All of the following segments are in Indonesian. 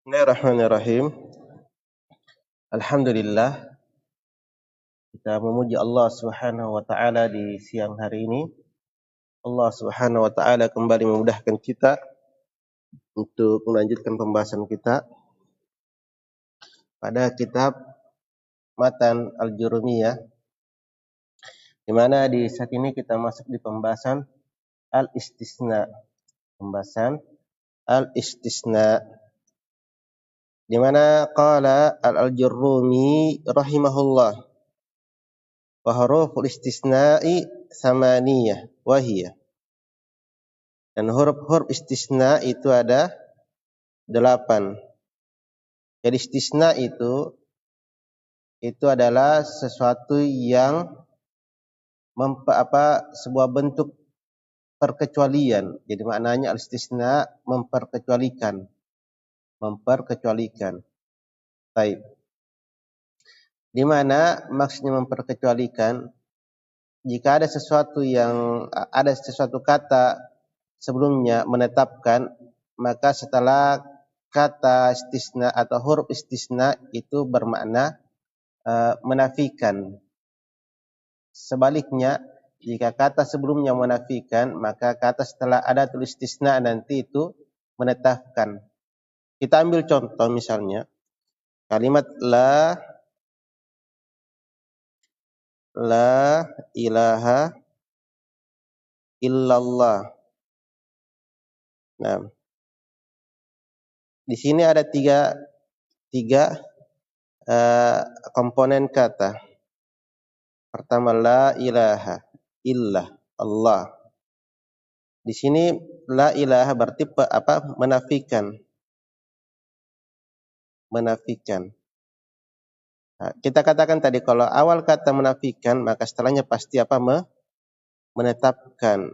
Bismillahirrahmanirrahim. Alhamdulillah, kita memuji Allah Subhanahu wa taala di siang hari ini. Allah Subhanahu wa taala kembali memudahkan kita untuk melanjutkan pembahasan kita pada kitab Matan Al-Jurumiyah, di mana di saat ini kita masuk di pembahasan al-istisna. Pembahasan al-istisna, di mana qala al-Jurrumi rahimahullah wa huruful istisna'i samaniyah wa hiya. Dan huruf-huruf istisna itu ada 8. Jadi istisna itu adalah sesuatu yang sebuah bentuk perkecualian. Jadi maknanya al-istisna memperkecualikan. Baik. Di mana maksudnya memperkecualikan? Jika ada sesuatu kata sebelumnya menetapkan, maka setelah kata istisna atau huruf istisna itu bermakna menafikan. Sebaliknya, jika kata sebelumnya menafikan, maka kata setelah ada tulis istisna nanti itu menetapkan. Kita ambil contoh misalnya kalimat la ilaha illallah. Nah, di sini ada tiga komponen kata. Pertama, la ilaha illah Allah. Di sini la ilaha berarti menafikan. Nah, kita katakan tadi kalau awal kata menafikan, maka setelahnya pasti menetapkan.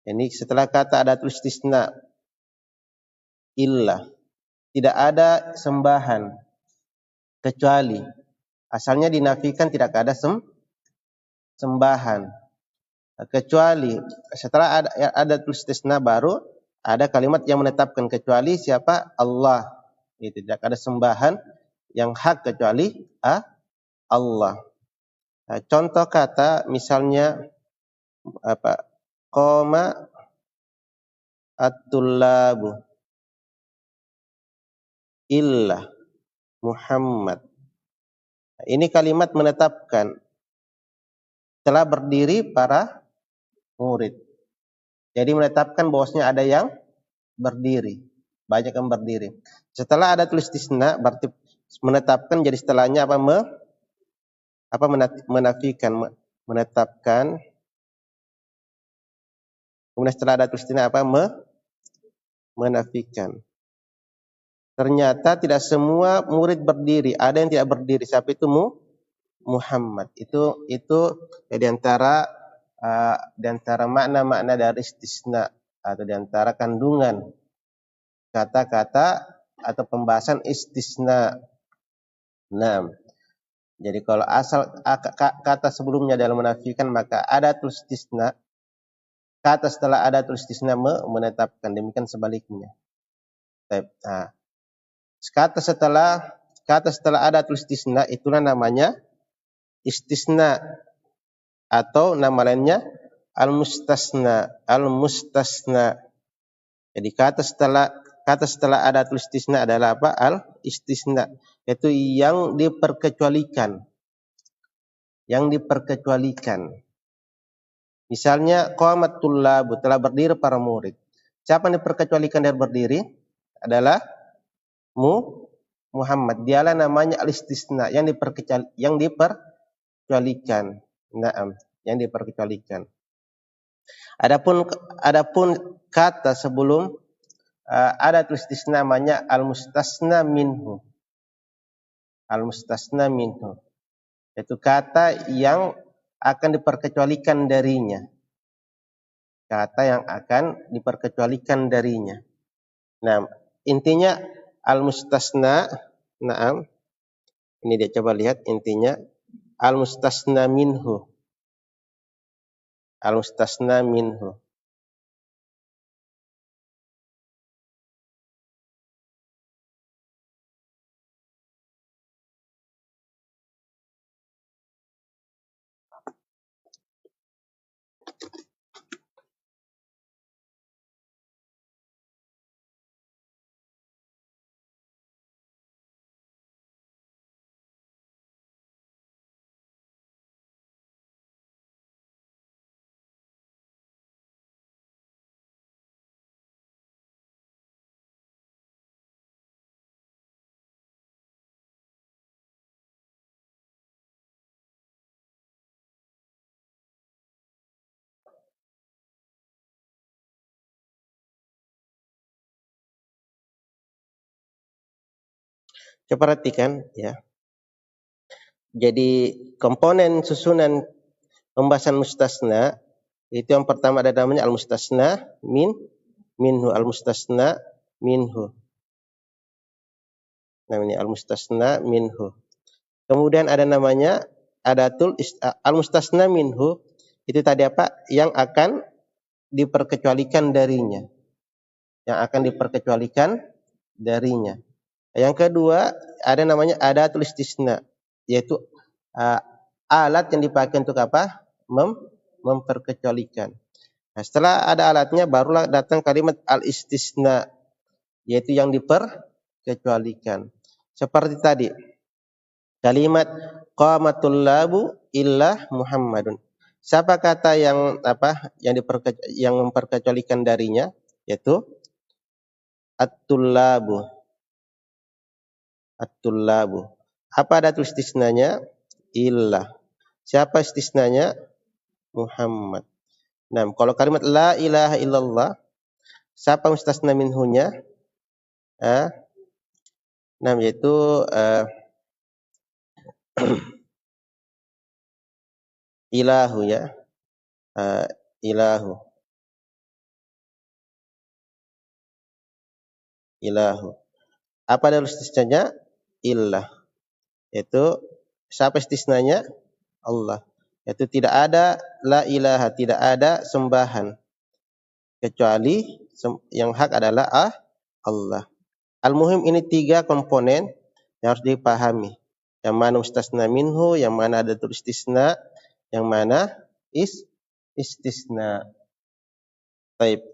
Ini setelah kata ada tulis istisna illah, tidak ada sembahan kecuali. Asalnya dinafikan tidak ada sembahan kecuali. Setelah ada tulis istisna baru ada kalimat yang menetapkan kecuali siapa? Allah. Itu tidak ada sembahan yang hak kecuali Allah. Nah, contoh kata misalnya qoma at-tullabu illa Muhammad. Nah, ini kalimat menetapkan telah berdiri para murid. Jadi menetapkan bahwasanya ada yang berdiri, banyak yang berdiri. Setelah ada tulis istisna berarti menetapkan, jadi setelahnya menafikan, menetapkan. Kemudian setelah ada tulis istisna menafikan. Ternyata tidak semua murid berdiri, ada yang tidak berdiri. Siapa itu? Muhammad. Itu di antara makna-makna dari istisna atau di antara kandungan kata-kata atau pembahasan istisna. Nah, jadi kalau asal kata sebelumnya adalah menafikan, maka ada tulis istisna. Kata setelah ada tulis istisna menetapkan. Demikian sebaliknya. Nah, kata setelah ada tulis istisna itulah namanya istisna, atau nama lainnya al-mustasna. Jadi kata setelah ada tulis istisna adalah al-istisna, yaitu yang diperkecualikan. Misalnya qamatul tullabu, telah berdiri para murid. Siapa yang diperkecualikan dari berdiri? Adalah Muhammad. Dialah namanya al-istisna, yang diperkecualikan. Naam, yang diperkecualikan. Adapun kata sebelum ada tulis istisna namanya al-mustasna minhu. Itu kata yang akan diperkecualikan darinya. Nah, intinya al-mustasna, naam. Ini dia coba lihat intinya al-mustasna minhu. Coba perhatikan ya. Jadi komponen susunan pembahasan mustasna itu yang pertama ada namanya al-mustasna minhu, al-mustasna minhu. Namanya al-mustasna minhu. Kemudian ada namanya al-mustasna minhu, itu tadi apa? Yang akan diperkecualikan darinya. Yang akan diperkecualikan darinya. Yang kedua, ada namanya adatul istisna, yaitu alat yang dipakai untuk apa? Memperkecualikan. Nah, setelah ada alatnya barulah datang kalimat al-istisna, yaitu yang diperkecualikan. Seperti tadi, kalimat qamatul labu illa Muhammadun. Siapa kata yang yang memperkecualikan darinya? Yaitu at-tullabu. At-tullabu. Apa ada istisnanya? Illa. Siapa istisnanya? Muhammad. Nah, kalau kalimat la ilaha illallah, siapa mustasna minhunya? Nah, yaitu ilahu ya. Ilahu. Ilahu. Apa ada istisnanya? Illah. Yaitu siapa istisnanya? Allah. Yaitu tidak ada la ilaha, tidak ada sembahan kecuali yang hak adalah Allah. Al-muhim ini 3 komponen yang harus dipahami. Yang mana mustasna minhu, yang mana ada istisna, yang mana istisna. Baik.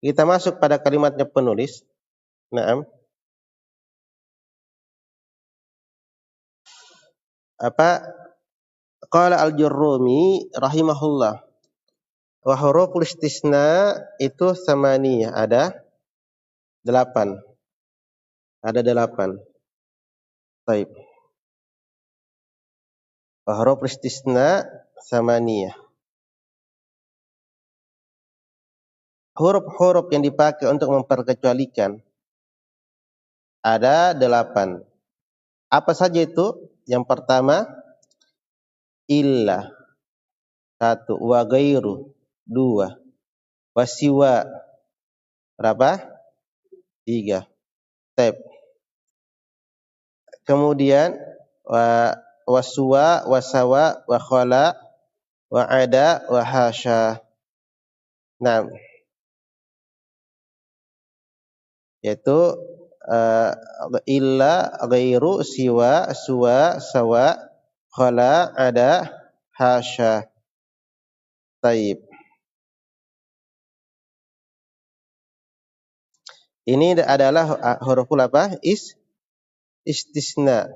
Kita masuk pada kalimatnya penulis. Naam. Qala al-Jurrumi rahimahullah. Wa huruful istisna itu samaniyah, ada 8. Ada 8. Baik. Wa huruful istisna samaniyah. Huruf-huruf yang dipakai untuk memperkecualikan ada 8. Apa saja itu? Yang pertama, illa. 1. Wa ghairu. 2. Wa siwa. Berapa? 3. Baik. Kemudian wa suwa, wa sawa, wa khala, wa ada, wa hasya. Nah, yaitu illa, ghairu, siwa, suwa, sawa, khala, ada, hasya. Taib. Ini adalah huruful apa? Istisna.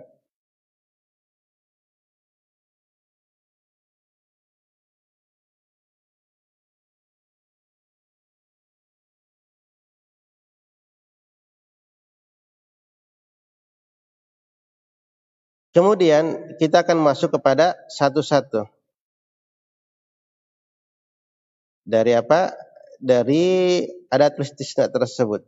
Kemudian kita akan masuk kepada satu-satu. Dari apa? Dari adat istisna tersebut.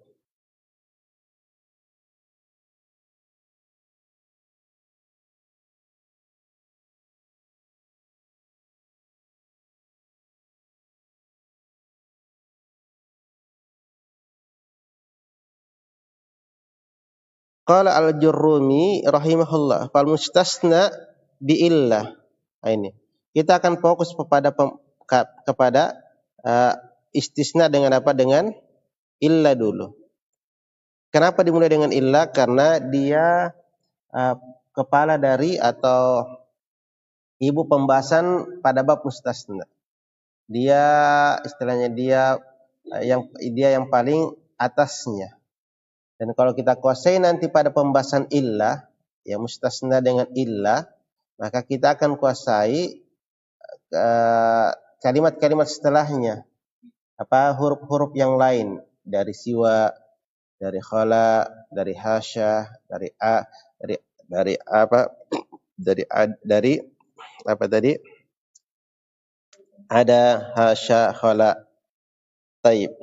Qala al-Jurrumi rahimahullah, fal mustasna bi illah. Nah, ini. Kita akan fokus kepada istisna dengan apa? Dengan illa dulu. Kenapa dimulai dengan illa? Karena dia kepala dari atau ibu pembahasan pada bab mustasna. Dia istilahnya dia yang paling atasnya. Dan kalau kita kuasai nanti pada pembahasan illah, ya mustasna dengan illah, maka kita akan kuasai kalimat-kalimat setelahnya. Huruf-huruf yang lain dari siwa, dari khala, dari hasya, dari ada, hasya, khala. Taib.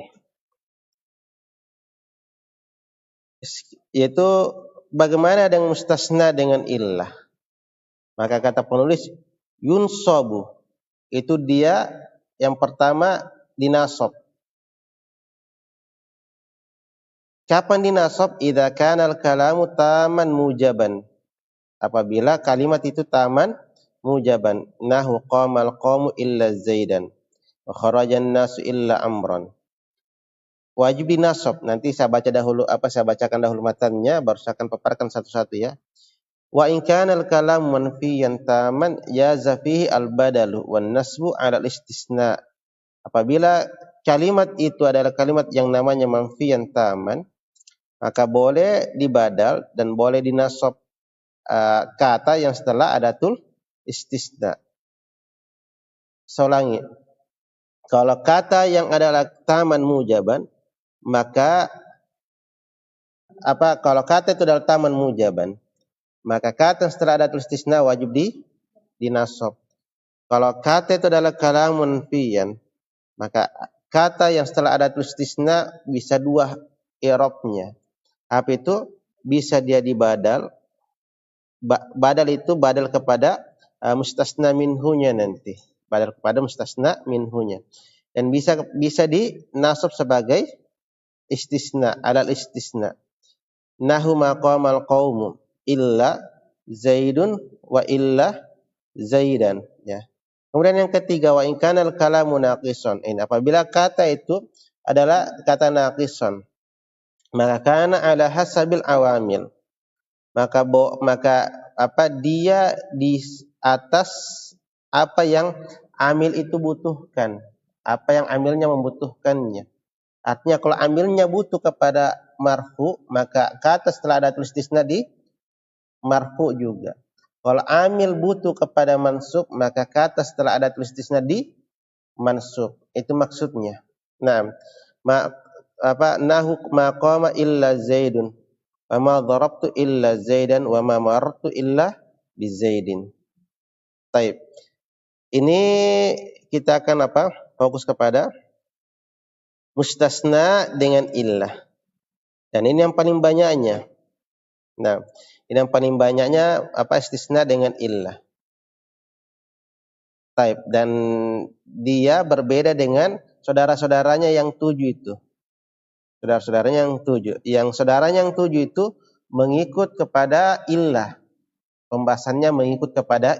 Yaitu bagaimana dengan mustasna dengan illah? Maka kata penulis yunsobu, itu dia yang pertama dinasab. Kapan dinasab? Idza kana al-kalamu taman mujaban. Apabila kalimat itu taman mujaban. Nahu qamal qawmu illa zaidan wa kharajan nasu illa amran. Wajib dinasab. Nanti saya bacakan dahulu matannya, baru saya akan paparkan satu-satu ya. Wa in kana al-kalam manfiyan taman yaza fihi al-badalu wan nasbu 'ala al-istisna. Apabila kalimat itu adalah kalimat yang namanya manfiyan taman, maka boleh dibadal dan boleh dinasab kata yang setelah adatul istisna. Saya ulangi. Kalau kata yang adalah taman mujaban, maka kalau kata itu adalah taman mujaban, maka kata setelah adatul istisna wajib dinasab. Kalau kata itu adalah kalamun fiyan, maka kata yang setelah adatul istisna bisa dua i'rabnya. Apa itu? Bisa dia dibadal. Badal itu badal kepada mustasna minhunya nanti. Badal kepada mustasna minhunya. Dan bisa dinasab sebagai istisna, alal istisna. Nahu maqamal qaumu illa zaidun wa illa zaidan, ya. Kemudian yang ketiga, wa in kana al-kalamu naqisan. Apabila kata itu adalah kata naqisan, maka kana ala hasabil awamil. Maka dia di atas apa yang amil itu butuhkan, apa yang amilnya membutuhkannya. Artinya kalau amilnya butuh kepada marfu, maka kata setelah ada tulis istisna di marfu juga. Kalau amil butuh kepada mansub, maka kata setelah ada tulis istisna di mansub. Itu maksudnya. Nah, nahu maqama illa zaidun. Wa ma darabtu illa zaidan wa ma marartu illa bizaidin. Baik. Ini kita akan fokus kepada mustasna dengan illah. Dan ini yang paling banyaknya. Nah, ini yang paling banyaknya istisna dengan illah. Baik. Dan dia berbeda dengan saudara-saudaranya yang 7 itu. Saudara-saudaranya yang 7. Yang saudaranya yang 7 itu mengikut kepada illah. Pembahasannya mengikut kepada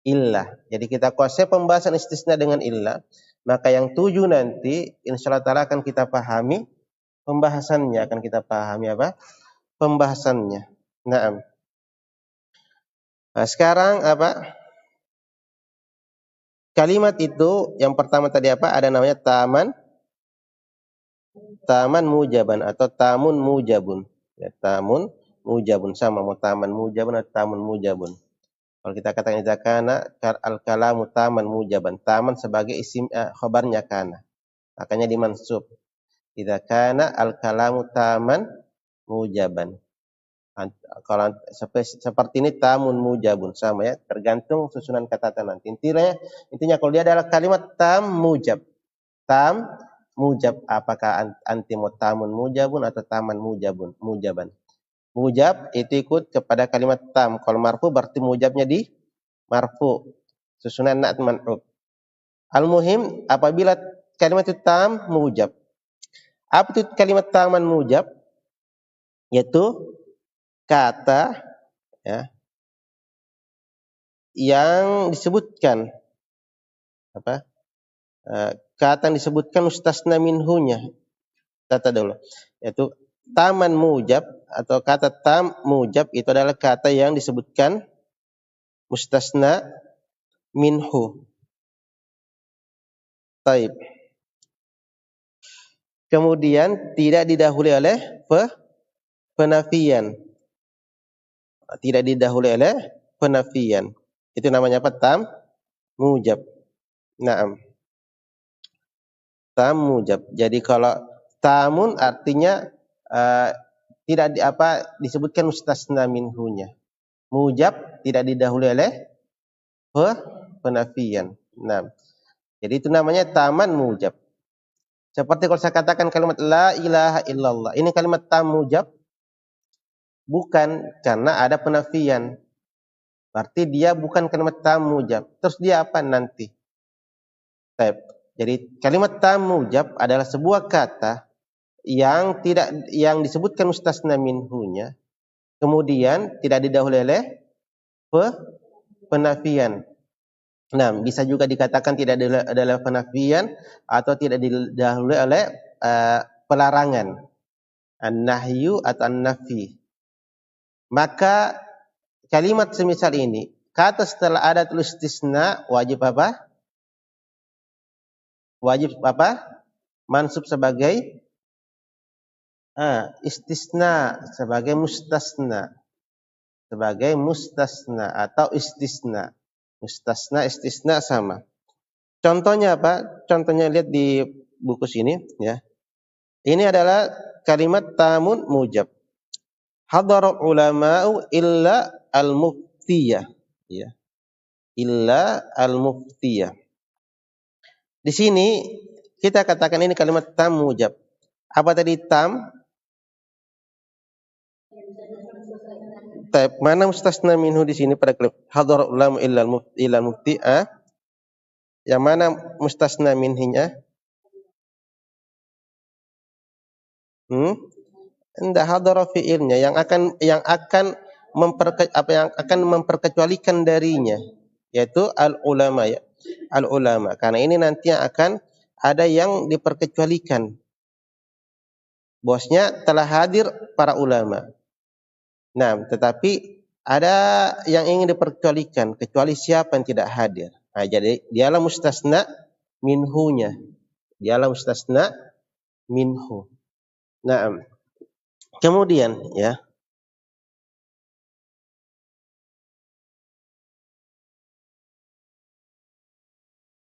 illah. Jadi kita kuasai pembahasan istisna dengan illah. Maka yang 7 nanti insyaallah ta'ala akan kita pahami pembahasannya. Pembahasannya. Nah, sekarang kalimat itu yang pertama tadi ada namanya taman mujaban atau tamun mujabun. Ya, tamun mujabun sama mau taman mujabun atau tamun mujabun. Kalau kita katakan idza kana al-kalamu taman mujaban, taman sebagai isim khabarnya kana. Makanya dimansub. Idza kana al-kalamu taman mujaban. Kalau seperti ini tamun mujabun sama ya, tergantung susunan kata nanti. Intinya kalau dia adalah kalimat tam mujab. Tam mujab, apakah anti tamun mujabun atau taman mujaban. Mujab itu ikut kepada kalimat tam. Kalau marfu berarti mujabnya di marfu. Susunan na'at man'ub. Al-muhim apabila kalimat itu tam mujab. Apa itu kalimat taman mujab? Yaitu kata ya, yang disebutkan kata yang disebutkan mustasna minhunya. Kata dulu. Yaitu taman mujab atau kata tam mujab itu adalah kata yang disebutkan mustasna minhu. Taib. Kemudian tidak didahului oleh penafian. Tidak didahului oleh penafian. Itu namanya apa? Tam mujab. Naam. Tam mujab. Jadi kalau tamun artinya tidak disebutkan mustasna minhunya. Mujab tidak didahului oleh penafian. Nah, jadi itu namanya taman mujab. Seperti kalau saya katakan kalimat la ilaha illallah. Ini kalimat tam mujab. bukan, karena ada penafian. Berarti dia bukan kalimat tam mujab. Terus dia apa nanti? Taib. Jadi kalimat tam mujab adalah sebuah kata yang disebutkan mustasna minhunya, kemudian tidak didahului oleh penafian. Nah, bisa juga dikatakan tidak adalah penafian atau tidak didahului oleh pelarangan, an-nahyu atau an-nafi. Maka kalimat semisal ini, kata setelah ada istisna wajib apa? Wajib apa? Mansub sebagai istisna, sebagai mustasna. Sebagai mustasna atau istisna. Mustasna, istisna sama. Contohnya apa? Contohnya lihat di buku sini ya. Ini adalah kalimat tamun mujab. Hadara ulama'u illa al-muftiyah ya. Illa al-muftiyah. Di sini kita katakan ini kalimat tam mujab. Apa tadi tam? Mana mustasna minhu di sini pada kalimat hadara ulama'u illa al-mufti Yang mana mustasna minhinya? Enggak, hadara fi'ilnya yang akan memperkecualikan darinya, yaitu al-ulama ya. Al-ulama. Karena ini nanti akan ada yang diperkecualikan. Bosnya telah hadir para ulama. Nah, tetapi ada yang ingin diperkecualikan, kecuali siapa yang tidak hadir. Nah, jadi dialah mustasna minhunya. Dialah mustasna minhu. Nah, kemudian ya.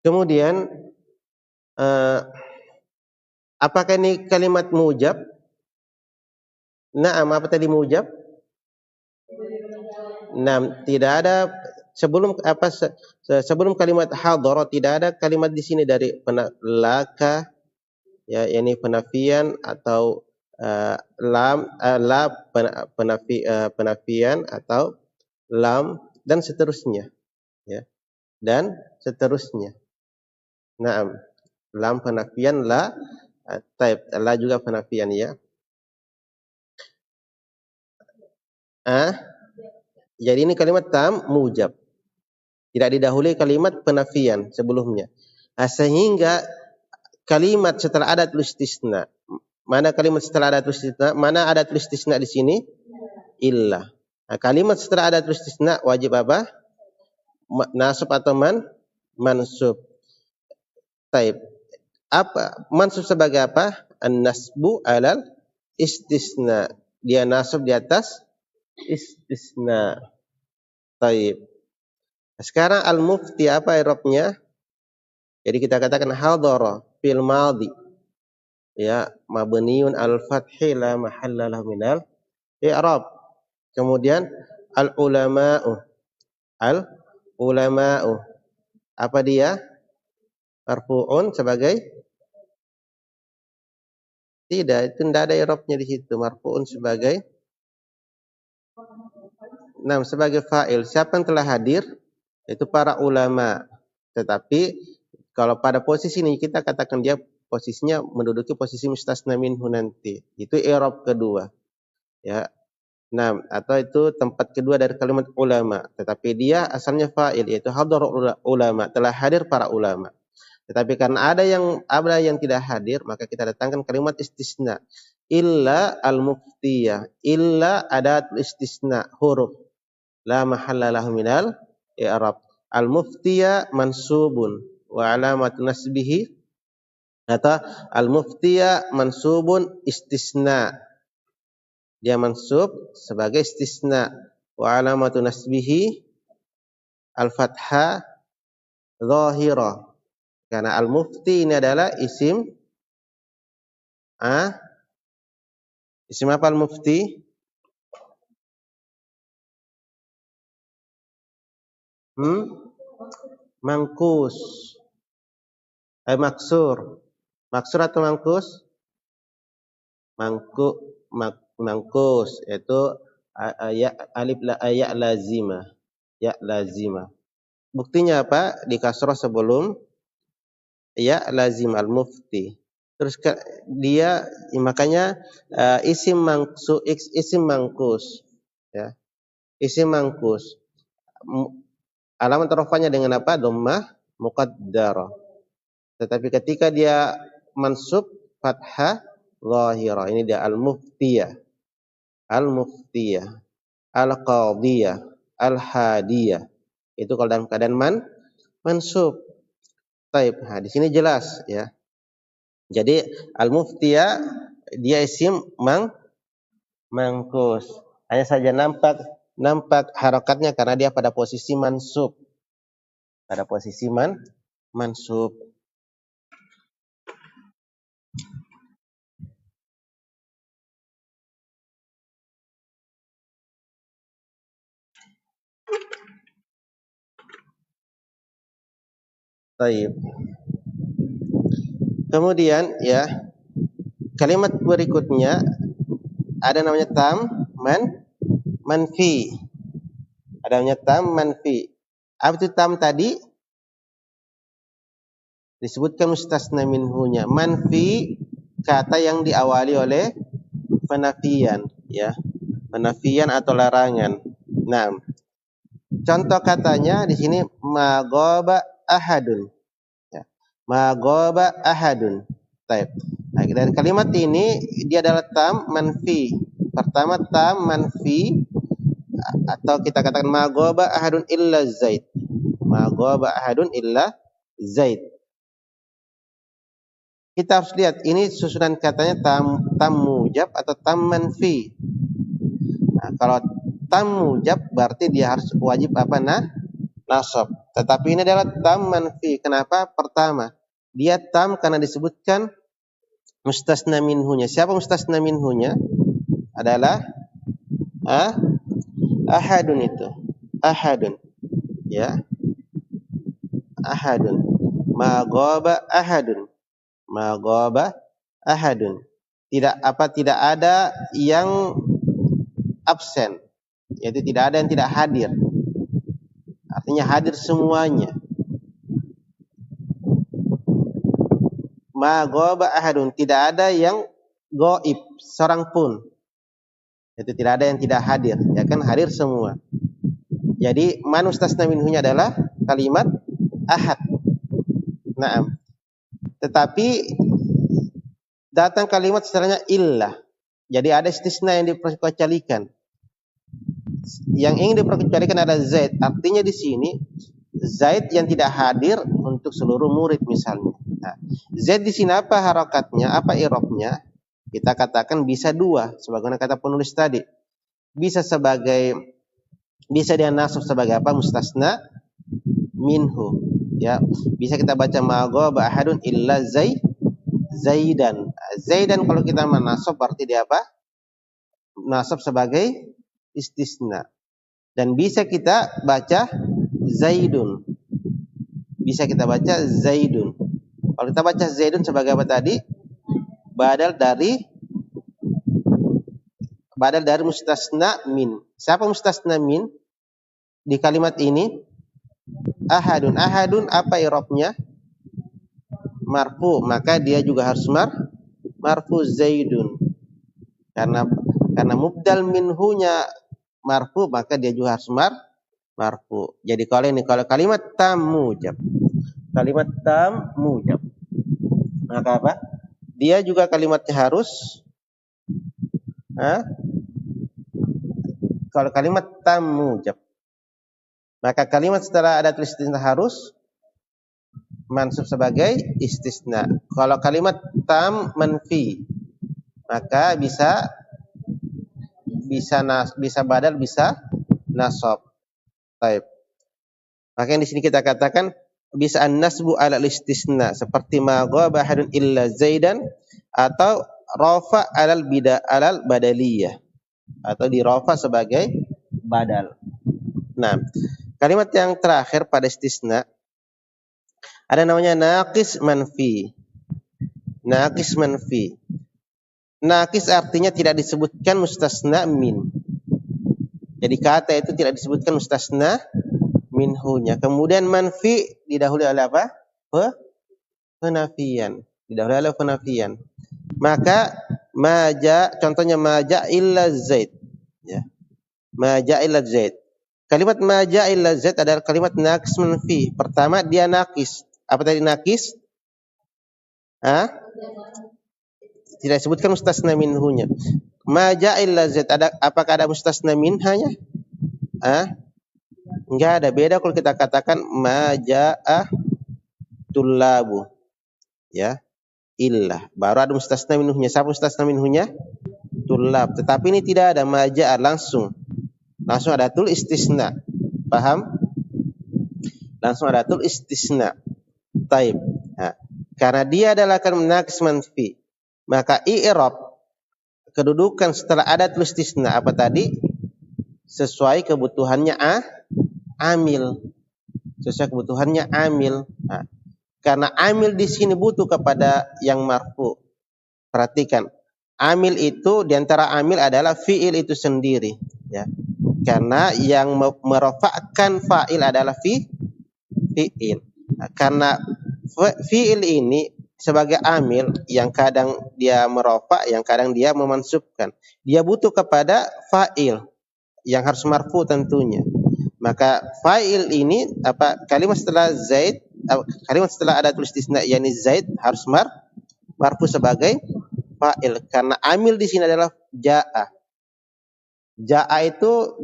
Kemudian apakah ini kalimat mujab? Naam, apa tadi mujab? Naam, tidak ada sebelum kalimat hadara tidak ada kalimat di sini dari laka ya, ini penafian atau penafian atau lam dan seterusnya ya. Dan seterusnya. Naam, lam penafian, la juga penafian ya. Jadi ini kalimat tam mujab. Tidak didahului kalimat penafian sebelumnya. Sehingga kalimat setelah ada istisna. Mana kalimat setelah ada istisna? Mana ada istisna di sini? Illa. Nah, kalimat setelah ada istisna wajib apa? Nasab atau mansub. Taib. Apa mansub sebagai apa? An-nasbu alal istisna. Dia nasab di atas istisna. Taib. Sekarang al-mufti apa i'rabnya? Jadi kita katakan hadara fil madhi. Ya, mabniun al-fathi la mahalla lahu minal i'rab. Kemudian al-ulama'u. Al-ulama'u. Apa dia? Marfu'un sebagai? Tidak, itu tidak ada i'rabnya di situ. Marfu'un sebagai? Nah, sebagai fa'il. Siapa yang telah hadir? Itu para ulama. Tetapi kalau pada posisi ini kita katakan dia posisinya menduduki posisi mustasna minhu nanti. Itu i'rab kedua. Ya. Nah, atau itu tempat kedua dari kalimat ulama. Tetapi dia asalnya fa'il, yaitu hadar ulama, telah hadir para ulama. Tetapi karena ada yang tidak hadir, maka kita datangkan kalimat istisna. Illa al-muftiyah. Illa adat istisna, huruf. La mahalla lahu minal i'rab. Al-muftiya mansubun wa alamat nasbihi atau al-muftiya mansubun istisna. Dia mansub sebagai istisna wa alamatu nasbihi al-fathah zahira. Karena al-mufti ini adalah isim isim apa al-mufti? Mangkus. Maksur. Maksur atau mangkus? Mangkus, yaitu Ya alif ya lazima. Ya lazima. Buktinya apa? Di kasroh sebelum ya lazim al-mufti. Terus dia makanya isim mangkus ya. Isim mangkus. Alamat rafanya dengan apa? Dhammah muqaddarah. Tetapi ketika dia mansub fathah zahirah. Ini dia al-muftiyah, al-muftiyah, al-qadiyah, al-hadiyah. Itu kalau dalam keadaan mansub. Taib. Nah, di sini jelas ya. Jadi al-muftiyah dia isim mangkus. Hanya saja nampak harakatnya karena dia pada posisi mansub. Pada posisi mansub. Taib. Kemudian ya, kalimat berikutnya ada namanya manfi. Ada namanya manfi. Apa itu tam tadi? Disebutkan mustasna minhunya. Manfi kata yang diawali oleh penafian ya. Penafian atau larangan. Nah, contoh katanya di sini maghaba ahadun. Ya. Maghaba ahadun. Baik. Nah, dari kalimat ini dia adalah tam manfi. Pertama tam manfi atau kita katakan maghaba ahadun illa Zaid. Maghaba ahadun illa Zaid. Kita harus lihat ini susunan katanya tam mujab atau tam manfi. Nah, kalau tam mujab berarti dia harus wajib apa nasab. Tetapi ini adalah tam manfi. Kenapa? Pertama, dia tam karena disebutkan mustasna minhunya. Siapa mustasna minhunya? Adalah ahadun itu. Ahadun. Ya. Ahadun. Maghaba ahadun. Maghaba ahadun. Tidak ada yang absen. Yaitu tidak ada yang tidak hadir. Artinya hadir semuanya. Maghaba ahadun, tidak ada yang gaib seorang pun. Itu tidak ada yang tidak hadir, ya kan, hadir semua. Jadi manustasna minhunya adalah kalimat ahad. Naam. Tetapi datang kalimat setelahnya illah. Jadi ada istisna yang diperkecualikan. Yang ingin diperkecualikan adalah Zaid. Artinya di sini Zaid yang tidak hadir untuk seluruh murid misalnya. Nah, Zaid di sini apa harakatnya, apa i'rabnya? Kita katakan bisa dua, sebagaimana kata penulis tadi. Bisa dia nasab sebagai apa? Mustasna minhu. Ya, bisa kita baca maghaba ahadun illa Zaidan. Zaidan kalau kita menasab berarti dia apa? Nasab sebagai istisna. Dan bisa kita baca Zaidun. Bisa kita baca Zaidun. Kalau kita baca Zaidun sebagai apa tadi? Badal dari mustasna min. Siapa mustasna min di kalimat ini? Ahadun. Ahadun apa i'rabnya? Marfu. Maka dia juga harus marfu Zaidun. Karena mubdal minhunya marfu, maka dia juga harus marfu. Jadi kalau kalimat tam mujab. Kalimat tam mujab. Maka apa? Dia juga kalimatnya harus kalau kalimat tam mujab, maka kalimat setelah ada istisna harus mansub sebagai istisna. Kalau kalimat tam manfi, maka bisa badal, bisa nasab. Baik. Maka yang di sini kita katakan bisa an-nasbu ala istisna seperti ma ghaba ahadun illa Zaidan, atau rafa alal badaliyah, atau di rafa sebagai badal. Nah, kalimat yang terakhir pada istisna ada namanya naqis manfi. Naqis manfi. Naqis artinya tidak disebutkan mustasna min. Jadi kata itu tidak disebutkan mustasna minhunya. Kemudian manfi didahului oleh apa? Penafian. Didahului oleh penafian. Maka maja, contohnya maja illa zaid. Ya. Maja illa zaid. Kalimat maja illa zaid adalah kalimat naqis manfi. Pertama dia naqis. Apa tadi naqis? Tidak disebutkan mustasna minhunya. Maja illa zaid, apakah ada mustasna minhanya? Enggak ada. Beda kalau kita katakan maja'a tullabu. Ya. Illa. Baru ada mustasna minhunya. Siapa mustasna minhunya? Tullab. Tetapi ini tidak ada maja'a, langsung ada tul istisna. Paham? Langsung ada tul istisna. Taib. Karena dia adalah kan naqis manfi, maka i'rab kedudukan setelah ada tul istisna apa tadi? Sesuai kebutuhannya amil. Sesuai kebutuhannya amil. Karena amil di sini butuh kepada yang marfu. Perhatikan, amil itu diantara amil adalah fiil itu sendiri, ya. Karena yang merofakkan fa'il adalah fiil. Karena fiil ini sebagai amil yang kadang dia merofa, yang kadang dia memansubkan. Dia butuh kepada fa'il yang harus marfu tentunya. Maka fa'il ini kalimat setelah zaid, kalimat setelah ada tulis istisna yakni zaid harus marfu sebagai fa'il karena amil di sini adalah ja'a. Ja'a itu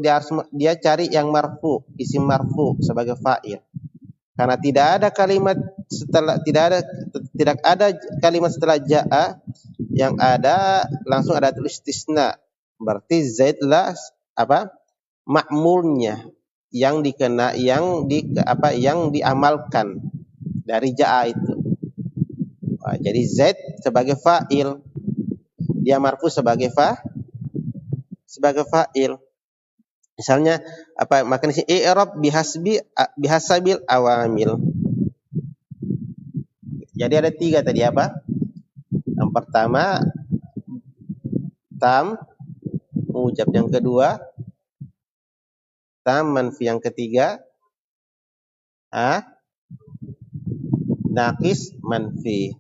dia cari yang marfu, isim marfu sebagai fa'il. Karena tidak ada kalimat kalimat setelah ja'a, yang ada langsung ada tulis istisna. Berarti zaid lah ma'mulnya yang diamalkan dari ja'a itu. Jadi zaid sebagai fa'il, dia marfu sebagai fa'il. Misalnya maka di sini i'rab bihasabil awamil. Jadi ada 3 tadi apa? Yang pertama tam mujab, yang kedua tam manfi, yang ketiga naqis manfi.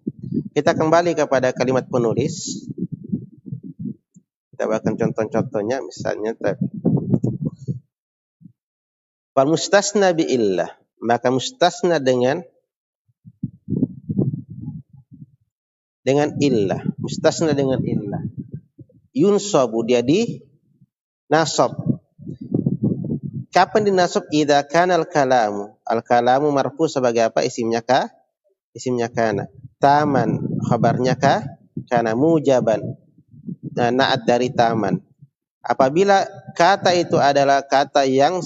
Kita kembali kepada kalimat penulis. Kita bahkan contoh-contohnya, misalnya fal mustasna bi illah, maka mustasna dengan illah, mustasna dengan illah. Yunsabu, dia di nasab. Kapan dinasab? Idza kana al-kalamu marfu sebagai apa? Isimnya kana. Taman khabarnya kana, mujaban na'at dari taman. Apabila kata itu adalah kata yang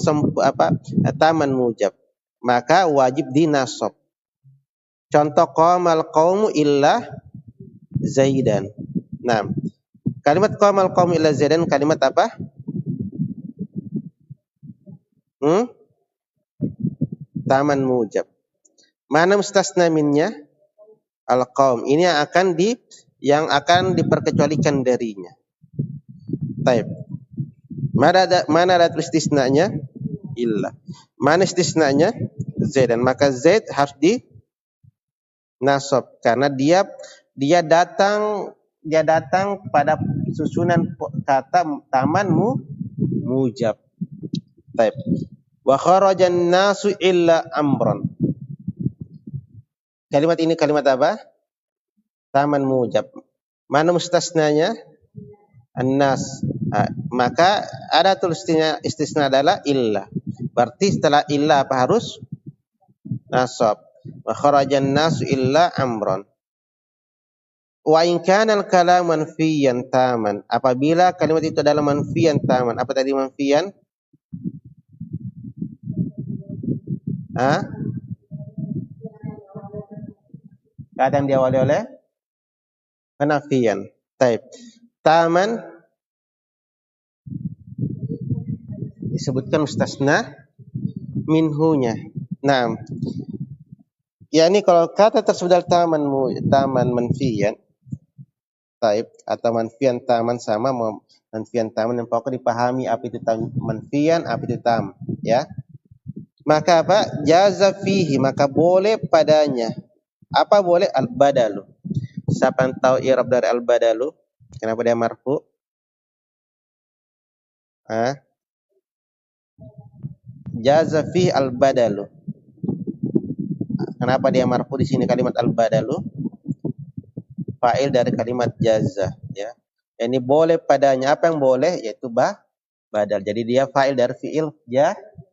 taman mujab, maka wajib dinasab. Contoh qamal qaumu illa zaidan. Nah, kalimat qamal qaumu illa zaidan kalimat apa? Taman mujab. Mana mustasna minnya? Al-qaum. Ini yang akan diperkecualikan darinya. Taib. Mana ada istisnanya? Illa. Mana istisnanya? Zaidan. Maka zaid harus di nasab karena dia datang pada susunan kata taman mujab. Taib. Wa kharajan nasu illa amran. Kalimat ini kalimat apa? Taman mujab. Mana mustasnanya? An-nas. Maka ada tulisnya istisna adalah illa. Berarti setelah illa apa harus? Nasab. Wa kharajan nasu illa amran. Wa in kana al-kalam manfiyan taman. Apabila kalimat itu adalah manfiyan taman. Apa tadi manfiyan? Kata yang diawali oleh penafian. Taib. Taman disebutkan mustasna minhunya. Nah, ya ini kalau kata tersebut taman manfiyan, Taib atau manfian taman sama manfian taman, yang pokok dipahami apa itu manfian, apa itu tam, ya. Maka apa? Jaza fihi, maka boleh padanya. Apa boleh? Al-badalu. Siapa yang tahu i'rab dari al-badalu? Kenapa dia marfu? Jaza fihi al-badalu. Kenapa dia marfu di sini kalimat al-badalu? Fa'il dari kalimat jaza, ya. Ini boleh padanya. Apa yang boleh? Yaitu badal. Jadi dia fa'il dari fi'il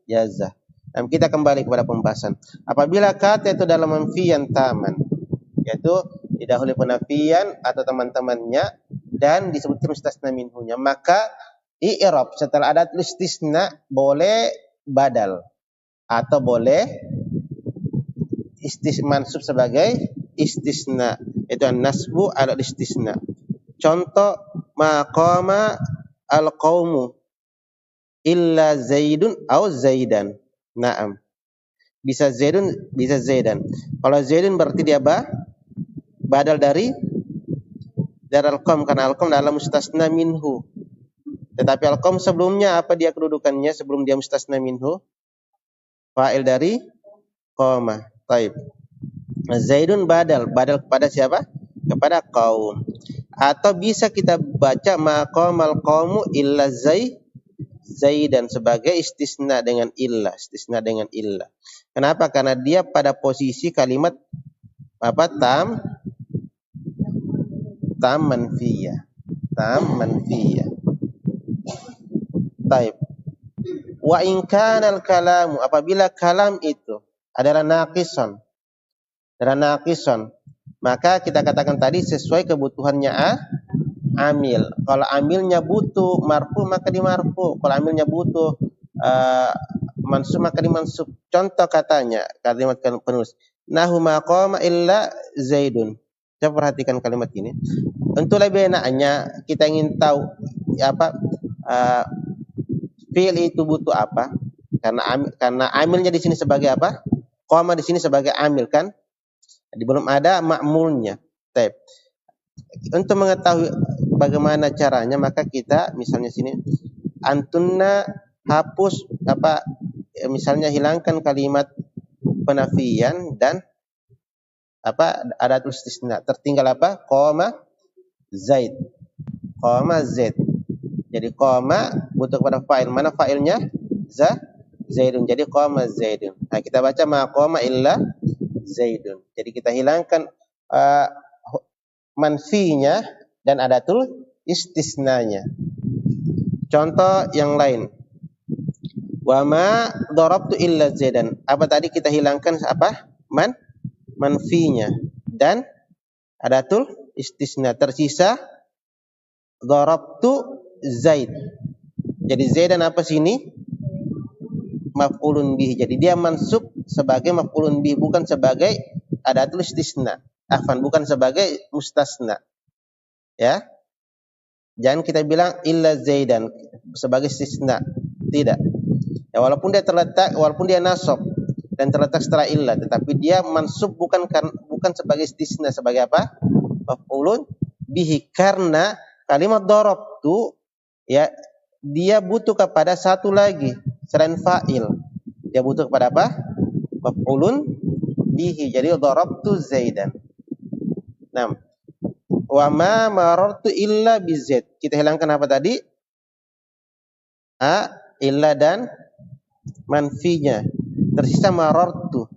jaza. Dan kita kembali kepada pembahasan. Apabila kata itu dalam manfiyan taman, yaitu didahului penafian atau teman-temannya dan disebutkan mustasna minhunya, maka i'rab setelah ada istisna boleh badal atau boleh mansub sebagai istisna, itu an-nasbu ala istisna. Contoh, maqama al-qaumu illa zaidun au zaidan. Naam. Bisa zaidun, bisa zaidan. Kalau zaidun berarti dia badal dari al-qaum, karena al-qaum adalah mustasna minhu. Tetapi al-qaum sebelumnya apa dia kedudukannya sebelum dia mustasna minhu? Fa'il dari qama. Taib. Zaidun badal kepada siapa? Kepada kaum. Atau bisa kita baca maqamal qaumu illa zaidan sebagai istisna dengan illah, Kenapa? Karena dia pada posisi kalimat apa? Tam manfiyah. Taib. Wa in kana al-kalamu, apabila kalam itu adalah naqisan, maka kita katakan tadi sesuai kebutuhannya amil. Kalau amilnya butuh marfu maka dimarfu, kalau amilnya butuh mansub maka dimansub. Contoh katanya, kalimat penulis, nahu maqama illa zaidun. Coba perhatikan kalimat ini. Untuk lebih enaknya kita ingin tahu apa fi'il itu butuh apa? Karena amilnya di sini sebagai apa? Qama di sini sebagai amil kan? Belum ada ma'mulnya. Taib. Untuk mengetahui bagaimana caranya, maka kita misalnya sini antunna hapus apa, misalnya hilangkan kalimat penafian dan apa adatul istisna, tertinggal apa? Qama zaid. Jadi qama butuh kepada fa'il, mana fa'ilnya? Zaidun. Jadi qama zaidun. Nah, kita baca ma qama illa zaidun. Jadi kita hilangkan manfinya dan adatul istisnanya. Contoh yang lain. Wa ma darabtu illa zaidan. Apa tadi kita hilangkan apa? Manfinya dan adatul istisna. Tersisa darabtu zaid. Jadi zaidan apa sini? Maf'ulun bihi. Jadi dia mansub sebagai maf'ulun bihi, bukan sebagai adatul istisna. Bukan sebagai mustasna. Ya. Jangan kita bilang illa zaidan sebagai istisna. Tidak. Ya, walaupun dia nasab dan terletak setelah illa, tetapi dia mansub bukan sebagai istisna, sebagai apa? Maf'ulun bihi, karena kalimat darabtu ya dia butuh kepada satu lagi selain fa'il. Dia butuh kepada apa? Maf'ulun bihi. Jadi darabtu zaidan. Nah, wa ma marartu illa bizaid. Kita hilangkan apa tadi? Illa dan manfinya. Tersisa marartu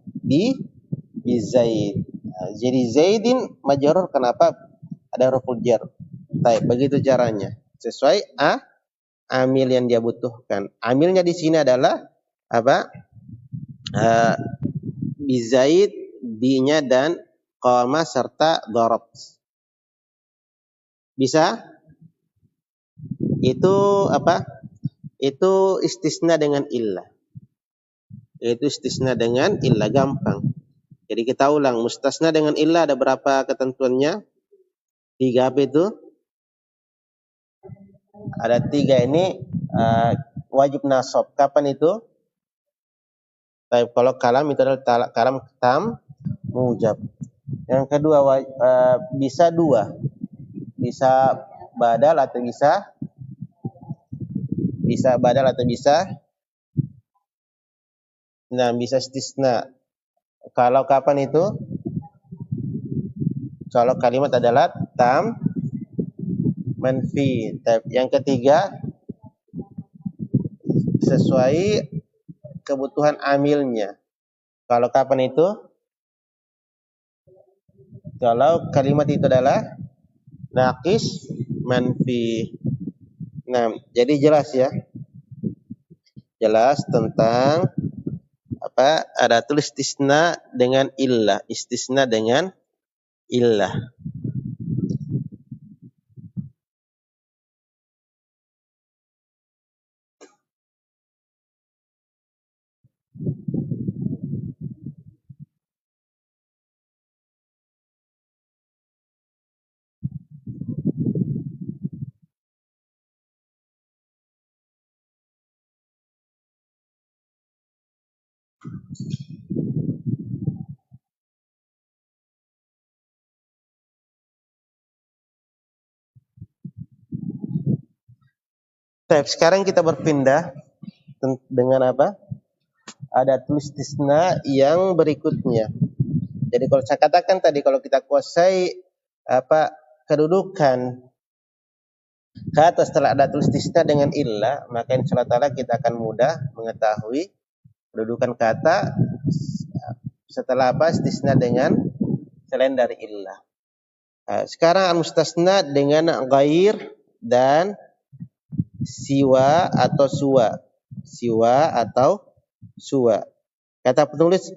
bizaid. Nah, jadi zaidin majrur, kenapa? Ada huruf jar. Baik, begitu caranya. Sesuai amil yang dia butuhkan. Amilnya di sini adalah apa? Bizaid, bi-nya dan qama serta darab. Bisa? Itu apa? Itu istisna dengan illah. Itu istisna dengan illah, gampang. Jadi kita ulang, mustasna dengan illah ada berapa ketentuannya? 3 apa itu? Ada 3 ini wajib nasab. Kapan itu? Kalau kalam itu adalah kalam tam mujab. Yang kedua bisa Bisa badal atau bisa badal atau bisa bisa istisna. Kalau kapan itu? Kalau kalimat adalah tam manfi. Yang ketiga, sesuai kebutuhan amilnya. Kalau kapan itu? Kalau kalimat itu adalah naqis manfi. Nah, jadi jelas ya. Jelas tentang ada tulis istisna dengan illah, istisna dengan illah. Sekarang kita berpindah dengan ada tulis istisna yang berikutnya. Jadi kalau saya katakan tadi, kalau kita kuasai kedudukan kata setelah ada tulis istisna dengan illah, maka insyaallah taala kita akan mudah mengetahui kedudukan kata setelah istisna dengan selain dari illah. Sekarang al-mustasna dengan ghair dan siwa atau suwa. Siwa atau suwa. Kata penulis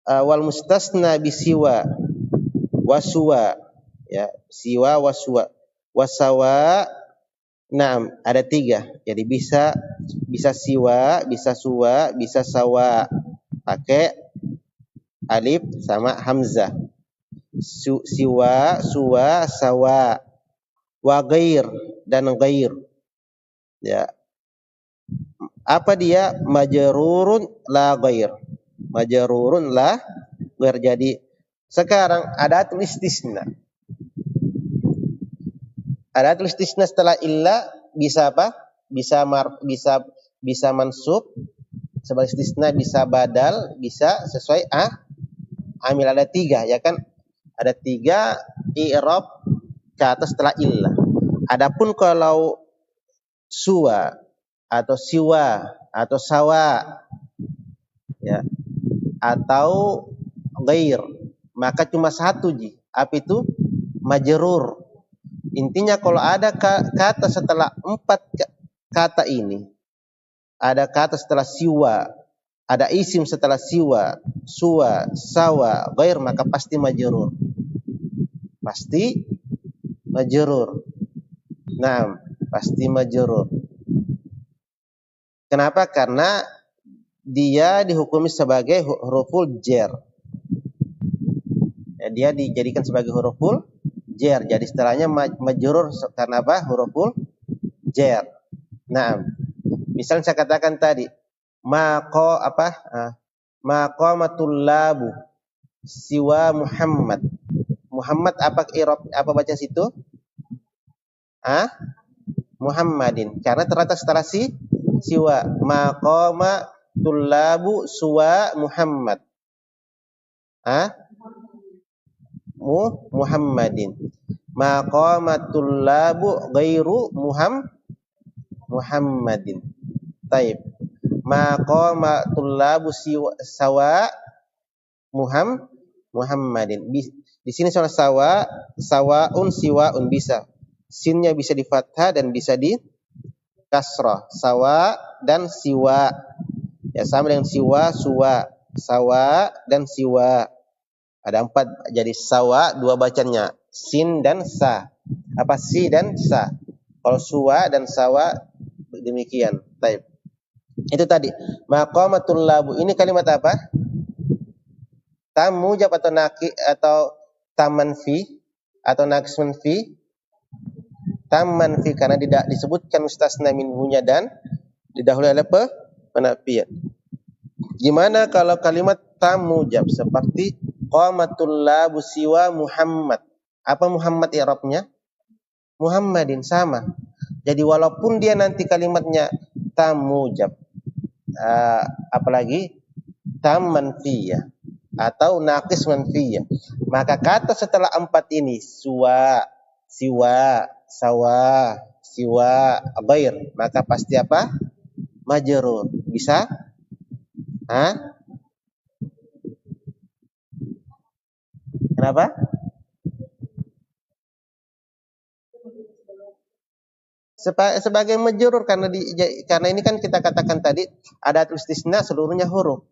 wal mustasna bisiwa waswa, ya, siwa waswa. Wasawa, ada 3. Jadi bisa siwa, bisa suwa, bisa sawa. Pakai alif sama hamzah. Siwa, suwa, sawa. Wa ghair dan ghair. Ya. Apa dia? Majrurun la ghair. Majrurun la ghair. Jadi sekarang ada tulis istisna. Ada tulis istisna setelah illa bisa Bisa mansub sebagai istisna, bisa badal, bisa sesuai amil. Ada 3, ya kan? Ada 3 i'rab kata setelah illa. Adapun kalau suwa atau siwa atau sawa, ya, atau ghair, maka cuma 1 ji. Apa itu? Majrur. Intinya kalau ada kata setelah 4 kata ini, ada kata setelah siwa, ada isim setelah siwa, suwa, sawa, ghair, maka pasti majrur. Pasti majrur. Pasti majrur. Kenapa? Karena dia dihukumi sebagai huruful jar. Ya, dia dijadikan sebagai huruful jar. Jadi istilahnya majrur karena huruful jar. Misalnya saya katakan tadi maqamatul labu siwa Muhammad. Muhammad apa i'rab, apa baca situ? Muhammadin. Karena terletak setelah siwa. Maqamatul labu suwa Muhammad. Muhammadin. Maqamatul labu ghairu Muhammadin. Taib. Maqamatul labu sawa Muhammadin. Di sini soal sawaun siwaun bisa. Sinnya bisa di fathah dan bisa di kasrah. Sawa dan siwa. Ya, sama dengan siwa, suwa. Sawa dan siwa. Ada 4, jadi sawa 2 bacanya, sin dan sa. Si dan sa. Kalau suwa dan sawa demikian. Taib. Itu tadi. Maqamatul labu. Ini kalimat apa? Tam mujab atau atau tam manfi atau naqis manfi? Tam manfi karena tidak disebutkan mustasna minhunya dan didahului oleh penafian. Gimana kalau kalimat tam mujab seperti qamatul labu siwa Muhammad? Apa Muhammad i'rabnya? Muhammadin, sama. Jadi walaupun dia nanti kalimatnya tam mujab, apalagi tam manfiyah atau naqis manfiyah, maka kata setelah 4 ini suwa, siwa, sawa, siwa, ghair, maka pasti apa? Majrur. Bisa? Hah? Kenapa? Sebagai majrur karena ini kan kita katakan tadi ada istisna seluruhnya huruf.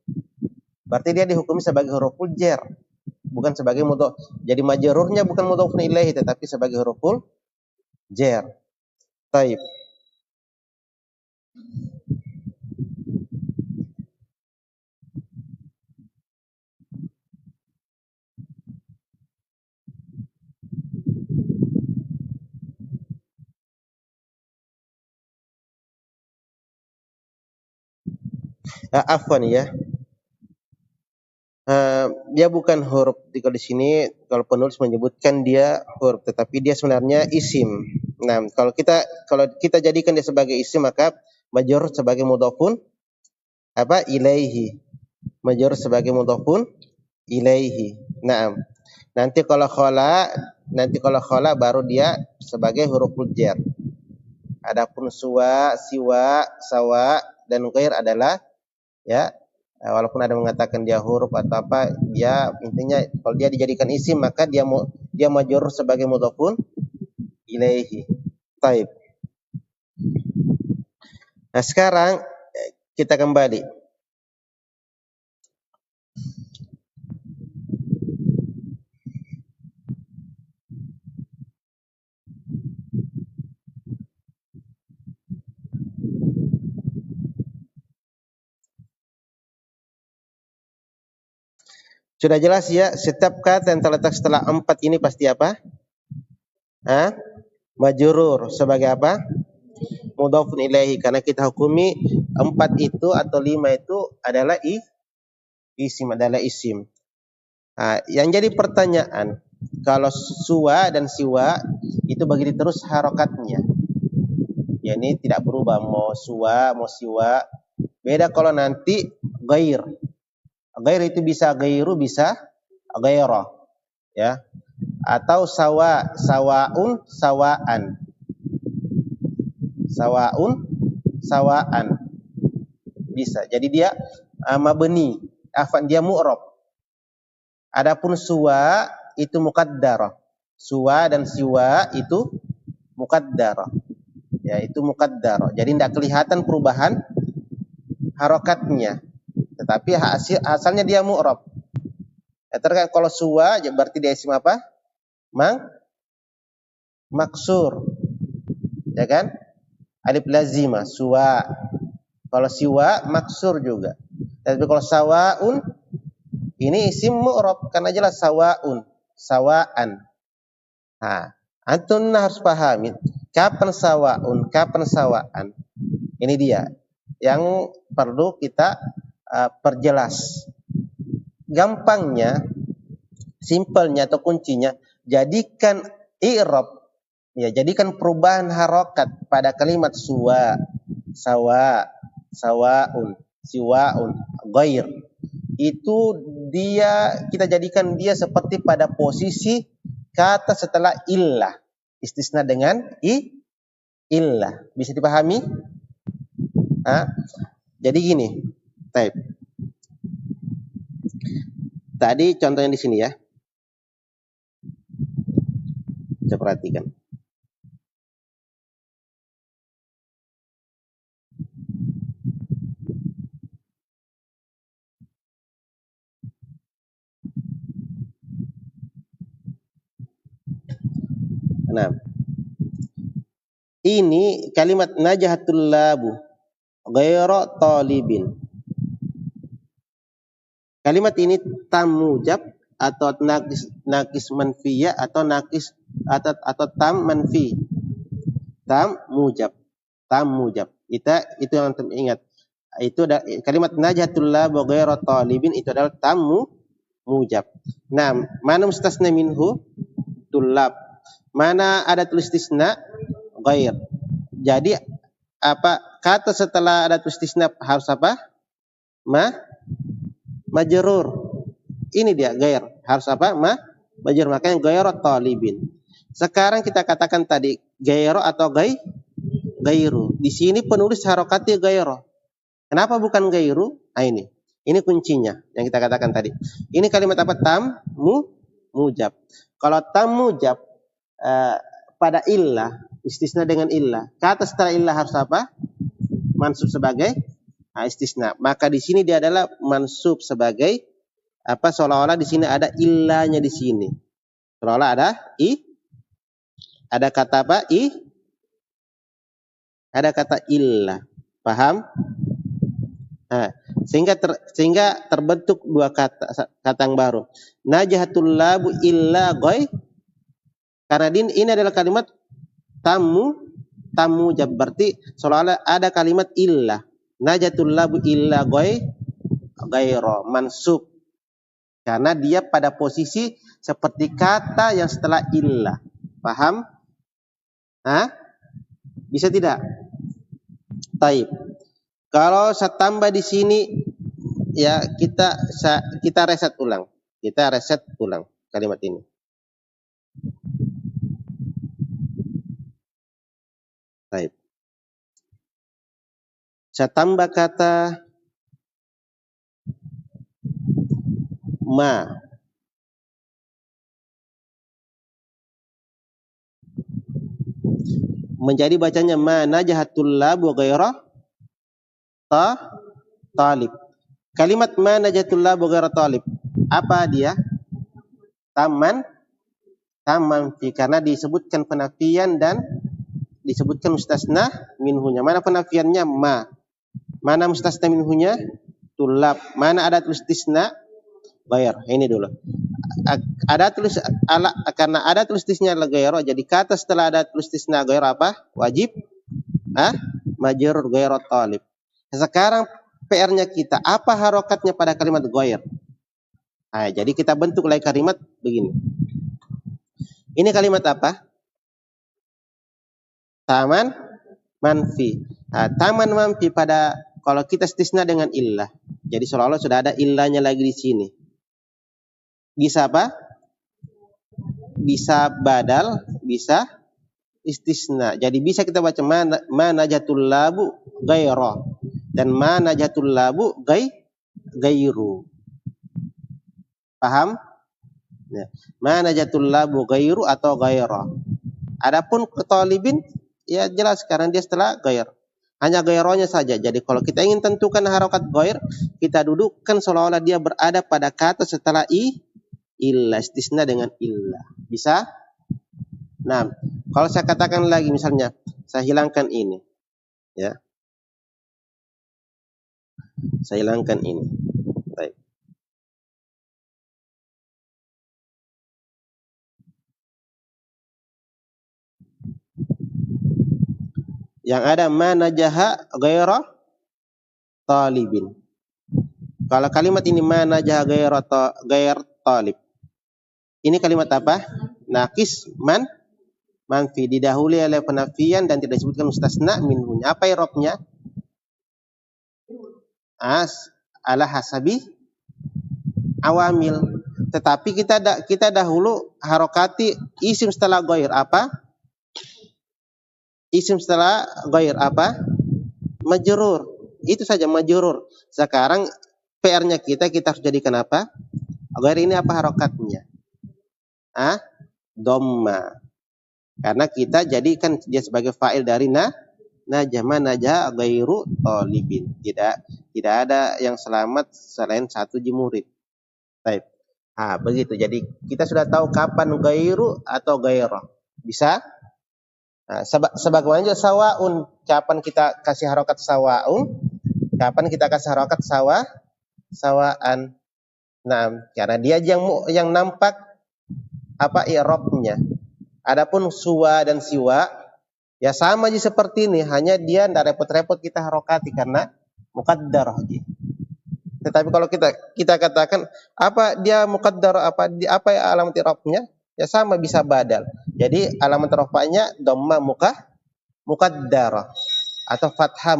Berarti dia dihukumi sebagai huruful jar, bukan sebagai mudhof. Jadi majrurnya bukan mudhofun ilaihi tetapi sebagai huruful jar. Taib. Afwan ya. Dia bukan huruf kalau di sini kalau penulis menyebutkan dia huruf tetapi dia sebenarnya isim. Nah, kalau kita jadikan dia sebagai isim maka majrur sebagai mudhofun ilaihi. Majrur sebagai mudhofun ilaihi. Nah, nanti kalau khala baru dia sebagai huruful jar. Adapun suwa, siwa, sawa dan ghair adalah ya, walaupun ada mengatakan dia huruf atau apa, dia intinya kalau dia dijadikan isim maka dia majrur sebagai mudhofun ilaihi. Taib. Nah, sekarang kita kembali. Sudah jelas ya, setiap kata yang terletak setelah 4 ini pasti apa? Majrur sebagai apa? Mudhofun ilaihi, karena kita hukumi 4 itu atau 5 itu adalah isim, adalah isim. Yang jadi pertanyaan, kalau suwa dan siwa itu begitu terus harokatnya. Ya, ini tidak berubah, mau suwa, mau siwa. Beda kalau nanti ghair. Ghair itu bisa ghairu, bisa ghairah. Ya. Atau sawaun, sawaan. Sawaun, sawaan. Bisa. Jadi dia mabni, dia mu'rab. Adapun suwa itu muqaddarah. Suwa dan siwa itu muqaddarah. Ya, itu muqaddarah. Jadi tidak kelihatan perubahan harokatnya. Tetapi asalnya dia mu'rab. Ya, terkait kalau suwa berarti dia isim apa? Maksur. Ya kan? Alif lazimah, suwa. Kalau siwa maksur juga. Tapi kalau sawaun ini isim mu'rab karena jelas sawaun, sawaan. Antum harus pahami kapan sawaun, kapan sawaan. Ini dia yang perlu kita perjelas. Gampangnya, simpelnya atau kuncinya, jadikan i'rab, ya, jadikan perubahan harokat pada kalimat suwa, sawa, sawaun, siwaun, ghair. Itu kita jadikan dia seperti pada posisi kata setelah illah, istisna dengan illah. Bisa dipahami? Jadi gini, type. Tadi contohnya di sini ya. Coba perhatikan. Nah, ini kalimat najahatul labu ghaira talibin. Kalimat ini tam mujab atau nakis manfiyah atau nakis atau tam manfi. Tam mujab. Itu yang ingat. Itu kalimat najahatul labu ghaira talibin itu adalah tam mujab. Nah, mana mustasna minhu? Tulab. Mana ada tulis istisna? Ghair. Jadi apa kata setelah ada tulis istisna harus apa? Majrur. Ini dia ghair. Harus apa? Majrur. Makanya ghairu talibin. Sekarang kita katakan tadi ghairu atau ghairu. Di sini penulis harokatnya ghairu. Kenapa bukan ghairu? Nah ini. Ini kuncinya yang kita katakan tadi. Ini kalimat apa? Mujab. Kalau tam mujab pada illah, istisna dengan illah. Kata setelah illah harus apa? Mansub sebagai istisna. Maka di sini dia adalah mansub sebagai apa? Seolah-olah di sini ada illahnya di sini. Seolah-olah ada kata apa? Ada kata illah. Paham? Nah, sehingga terbentuk dua kata yang baru. Najahatul labu illa goy. Karena ini adalah kalimat tamu jab, berarti seolah-olah ada kalimat illah. Najahatul labu illa goy gairo mansub. Karena dia pada posisi seperti kata yang setelah illah. Paham? Bisa tidak? Taib. Kalau saya tambah di sini, ya kita reset ulang. Kita reset ulang kalimat ini. Baik. Saya tambah kata ma. Menjadi bacanya ma najahatul labu ghaira talib. Kalimat ma najahatul labu ghaira talib. Apa dia? Taman fi, karena disebutkan penafian dan disebutkan mustasna minhunya. Mana penafiannya? Ma. Mana mustasna minhunya? Tulab. Mana ada tulis istisna? Ghair. Ini dulu. Karena ada tulis istisna ghair, jadi kata setelah ada tulis istisna ghair apa? Wajib majrur ghair talib. Sekarang PR-nya kita, apa harokatnya pada kalimat ghair? Jadi kita bentuk lagi kalimat begini. Ini kalimat apa? Taman manfi. Taman manfi pada kalau kita istisna dengan illah. Jadi seolah-olah sudah ada illahnya lagi di sini. Bisa apa? Bisa badal, bisa istisna. Jadi bisa kita baca mana jatul labu ghaira dan mana jatul labu ghairu. Paham? Ya. Mana jatul labu ghairu atau ghaira. Adapun ketalibin ya jelas sekarang dia setelah ghair. Hanya ghaironya saja. Jadi kalau kita ingin tentukan harokat ghair, kita dudukkan seolah-olah dia berada pada kata setelah illah, istisna dengan illah. Bisa? Nah, kalau saya katakan lagi misalnya, saya hilangkan ini. Ya. Saya hilangkan ini. Baik. Yang ada ma najaha ghaira talibin. Kalau kalimat ini ma najaha ghair talib. Ini kalimat apa? Nakis manfi, didahului oleh penafian dan tidak disebutkan mustasna minhunya. Apa i'rabnya? Ala hasabi awamil. Tetapi kita dahulu harokati isim setelah ghair apa? Isim setelah ghair apa? Majrur. Itu saja majrur. Sekarang PR-nya kita harus jadikan apa? Ghair ini apa harokatnya? Dhamma. Karena kita jadikan dia sebagai fa'il dari najah ghairu talibin. Tidak ada yang selamat selain satu murid. Baik. Begitu. Jadi kita sudah tahu kapan ghairu atau ghairah. Bisa? Sebagaimana juga sawaun, kapan kita kasih harokat sawaun, kapan kita kasih harokat sawaan. Nah, karena dia yang nampak apa i'rabnya. Adapun suwa dan siwa ya sama aja seperti ini, hanya dia tidak repot-repot kita harokati karena muqaddar aja. Tetapi kalau kita katakan apa dia muqaddar, apa ya alamat i'rabnya? ya sama bisa badal. Jadi alamat rafa'nya dhamma muqaddarah atau fathah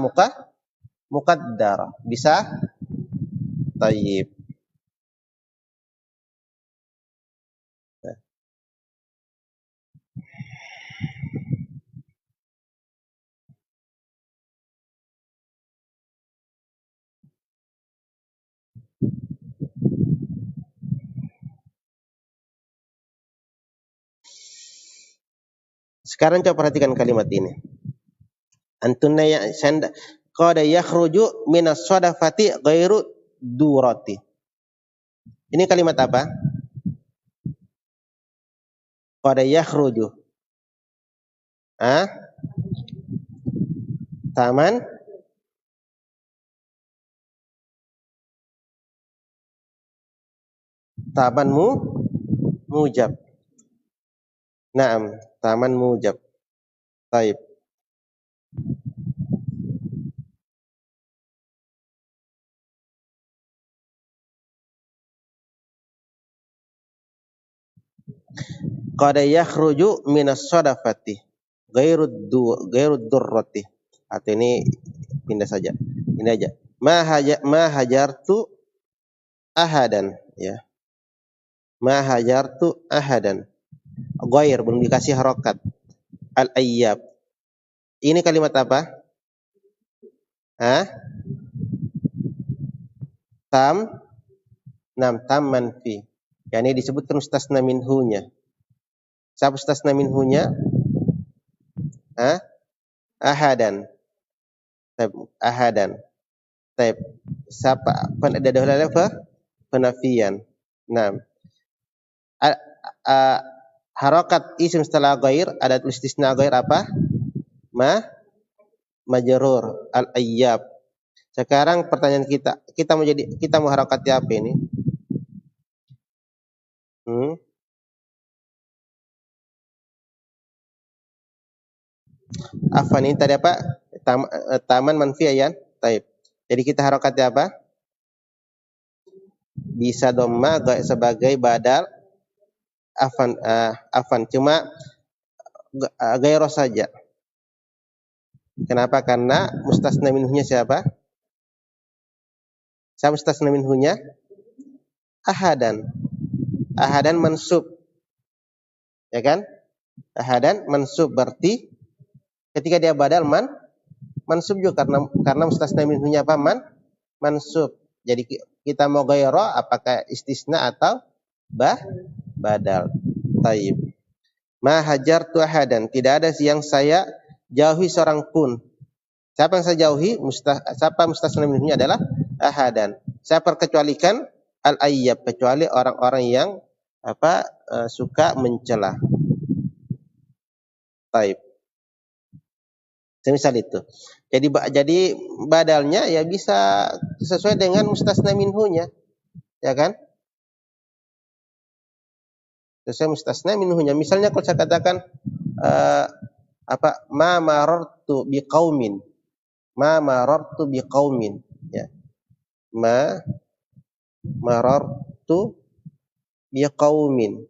muqaddarah. Bisa? Tayyib. Sekarang coba perhatikan kalimat ini. Antunna ya sanda qad yakhruju minas sadafati ghairu durati. Ini kalimat apa? Qad yakhruju. Ah? Taman tamanmu mujab. Naam, taman mujab. Taib. Qad yakhruju minas sadafati ghairu durrati. Atau ini pindah saja. Ini aja. Ma hajartu ahadan, ya. Ma hajartu ahadan. Ghair belum dikasih harokat. Al-ayyab. Ini kalimat apa? Hah? Tam manfi. Yani disebutkan mustasna minhunya. Siapa mustasna minhunya? Hah? Ahadan. Ahadan. Taib. Siapa? Ada dahulu apa? Penafian. Nah, harokat isim setelah ghair, ada istisna ghair apa? Majrur al-ayyab. Sekarang pertanyaan kita mau harokati apa ini? Afan ini tadi apa? Taman manfi ya. Taib. Jadi kita harokati apa? Bisa dhamma sebagai badal afan cuma gairo saja. Kenapa? Karena mustasna minhunya siapa? Siapa mustasna minhunya? Ahadan. Ahadan mansub. Ya kan? Ahadan mansub berarti ketika dia badal mansub juga karena mustasna minhunya apa? Mansub. Jadi kita mau gairo apakah istisna atau badal. Taib. Ma hajartu ahadan, tidak ada yang saya jauhi seorang pun. Siapa yang saya jauhi? Siapa mustasna minhunya adalah ahadan. Saya perkecualikan al-ayyab, kecuali orang-orang yang suka mencela. Taib. Semisal itu. Jadi badalnya ya bisa sesuai dengan mustasna minhunya, ya kan? Sesuai mustasna minhunya. Misalnya kalau saya katakan ma marartu biqaumin. Ma marartu biqaumin, ya. Ma marartu biqaumin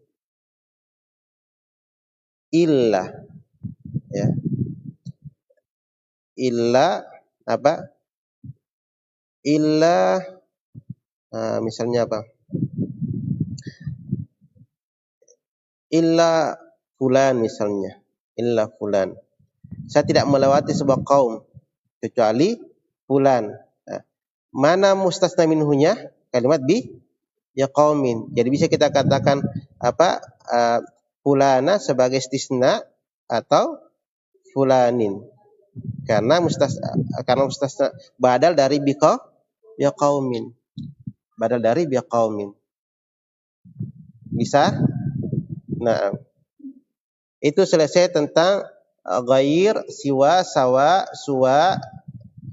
illa, ya. Illa apa? Illa misalnya apa? Illa fulan misalnya. Illa fulan. Saya tidak melewati sebuah kaum kecuali fulan. Mana mustasna minhunya? Kalimat ya qaumin. Jadi bisa kita katakan fulana sebagai istisna atau fulanin. Karena mustasna badal dari ya qaumin. Badal dari ya qaumin. Bisa? Nah, itu selesai tentang ghair, siwa, sawa, suwa.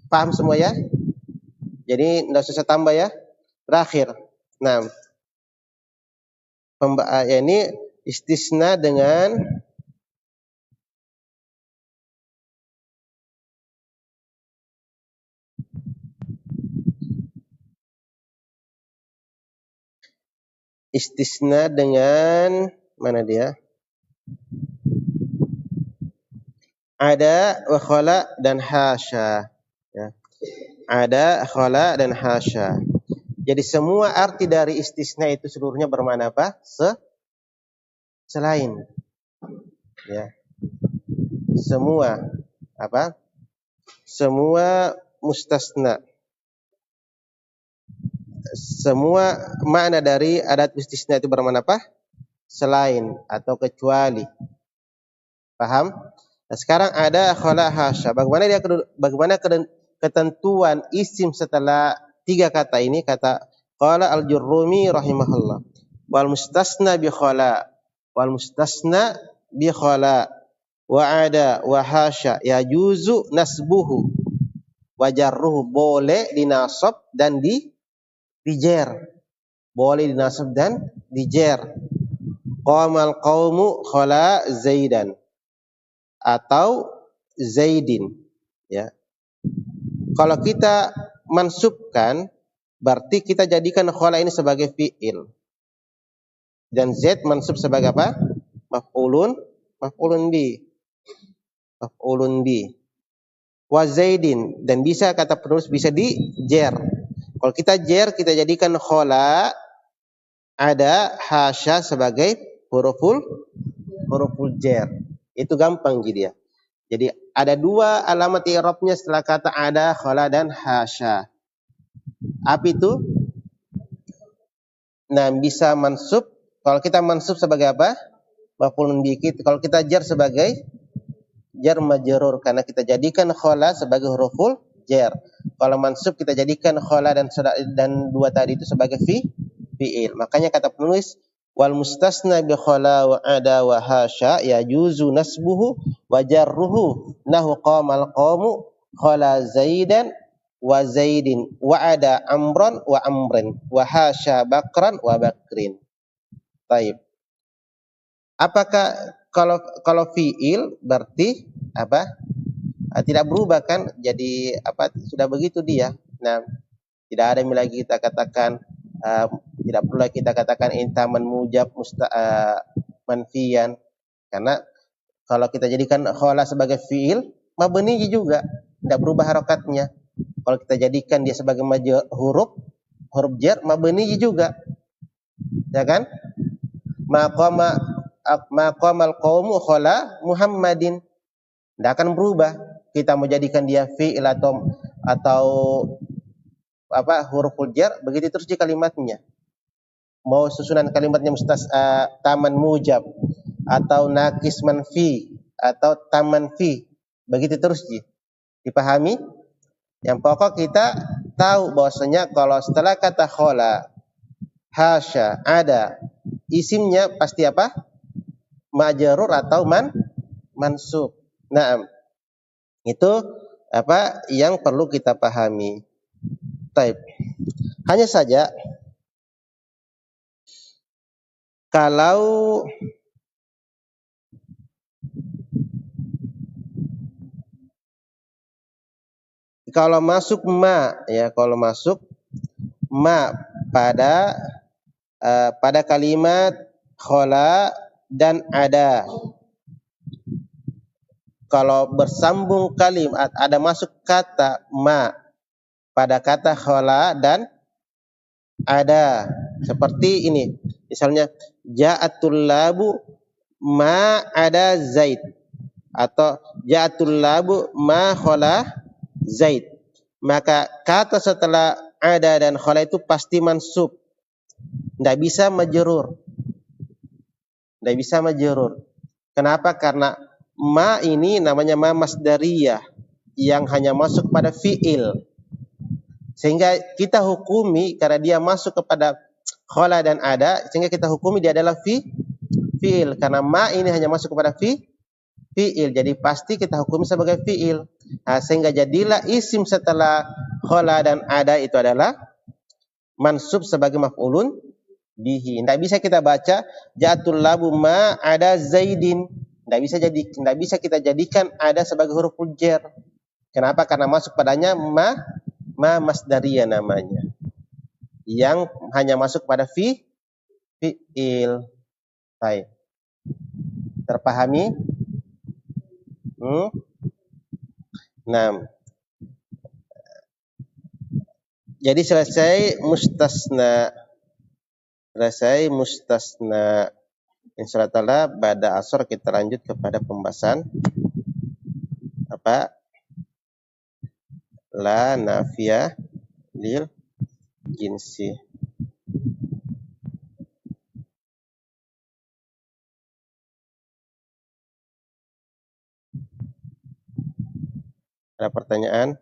Paham semua ya? Jadi enggak usah tambah ya. Terakhir. Nah, ini istisna dengan istisna dengan Mana dia? Ada, wa khala dan hasya. Ya. Ada, khala dan hasya. Jadi semua arti dari istisna itu seluruhnya bermakna apa? Selain. Ya. Semua apa? Semua mustasna. Semua makna dari adat istisna itu bermakna apa? Selain atau kecuali. Paham? Nah, sekarang ada khala hasya. Bagaimana ketentuan isim setelah tiga kata ini? Kata qala al-Jurrumi rahimahullah. Wal mustasna bi khala. Wal mustasna bi khala wa ada wa hasya yajuzu nasbuhu wa jarruhu, boleh dinasab dan dijer. Boleh dinasab dan dijer. Qamal qaumu khala Zaidan atau Zaidin, ya. Kalau kita mansubkan berarti kita jadikan khala ini sebagai fi'il dan Zaid mansub sebagai apa? Maf'ulun bi. Maf'ulun bi. Wa Zaidin, dan bisa kata penulis bisa dijer. Kalau kita jer kita jadikan khala ada hasya sebagai huruful jer. Itu gampang gitu ya. Jadi ada dua alamat i'rabnya setelah kata ada, khala dan hasya. Apa itu? Nah, bisa mansub. Kalau kita mansub sebagai apa? Maf'ulun bi. Kalau kita jar sebagai jar majrur, karena kita jadikan khala sebagai huruful jar. Kalau mansub kita jadikan khala dan dua tadi itu sebagai fi'il. Makanya kata penulis wal mustasna bi khala wa ada wa hasya yajuzu nasbuhu wa jarruhu nahu qamal qaumu khala Zaidan wa Zaidin wa ada amran wa amrin wa hasya bakran wa bakrin. Taib. Apakah kalau fi'il berarti apa? Tidak berubah kan? Jadi apa? Sudah begitu dia. Nah, tidak ada lagi kita katakan tidak perlu kita katakan intaman mujab manfiyan, karena kalau kita jadikan khala sebagai fi'il mabni juga tidak berubah harokatnya. Kalau kita jadikan dia sebagai huruf jar mabni juga, ya kan? Maqamal qaumu khala Muhammadin, tidak akan berubah. Kita mau jadikan dia fi'il atau apa huruful jar, begitu terus di kalimatnya. Mau susunan kalimatnya taman mujab atau nakis manfi atau taman fi, begitu terus dipahami. Yang pokok kita tahu bahwasanya kalau setelah kata khala, hasya, ada, isimnya pasti apa? Majrur atau mansub. Nah, itu apa yang perlu kita pahami. Taib. Hanya saja kalau masuk ma, ya, kalau masuk ma pada kalimat khala dan ada, kalau bersambung kalimat ada masuk kata ma pada kata khala dan ada, seperti ini misalnya ja'atul labu ma ada Zaid atau ja'atul labu ma khala Zaid, maka kata setelah ada dan khala itu pasti mansub, tidak bisa majrur. Kenapa? Karena ma ini namanya ma masdariyah yang hanya masuk pada fi'il, sehingga kita hukumi karena dia masuk kepada khala dan ada, sehingga kita hukumi dia adalah fi'il, karena ma ini hanya masuk kepada fi'il, jadi pasti kita hukumi sebagai fi'il. Nah, sehingga jadilah isim setelah khala dan ada itu adalah mansub sebagai maf'ulun bihi. Tidak bisa kita baca ja'atul labu ma ada Zaidin. Tidak bisa kita jadikan ada sebagai huruf jar. Kenapa? Karena masuk padanya ma masdariyah namanya, yang hanya masuk pada fi'il. Baik. Terpahami? Nah, jadi selesai mustasna. Insyaallah pada asar kita lanjut kepada pembahasan apa? La nafiyah lil jinsi. Ada pertanyaan?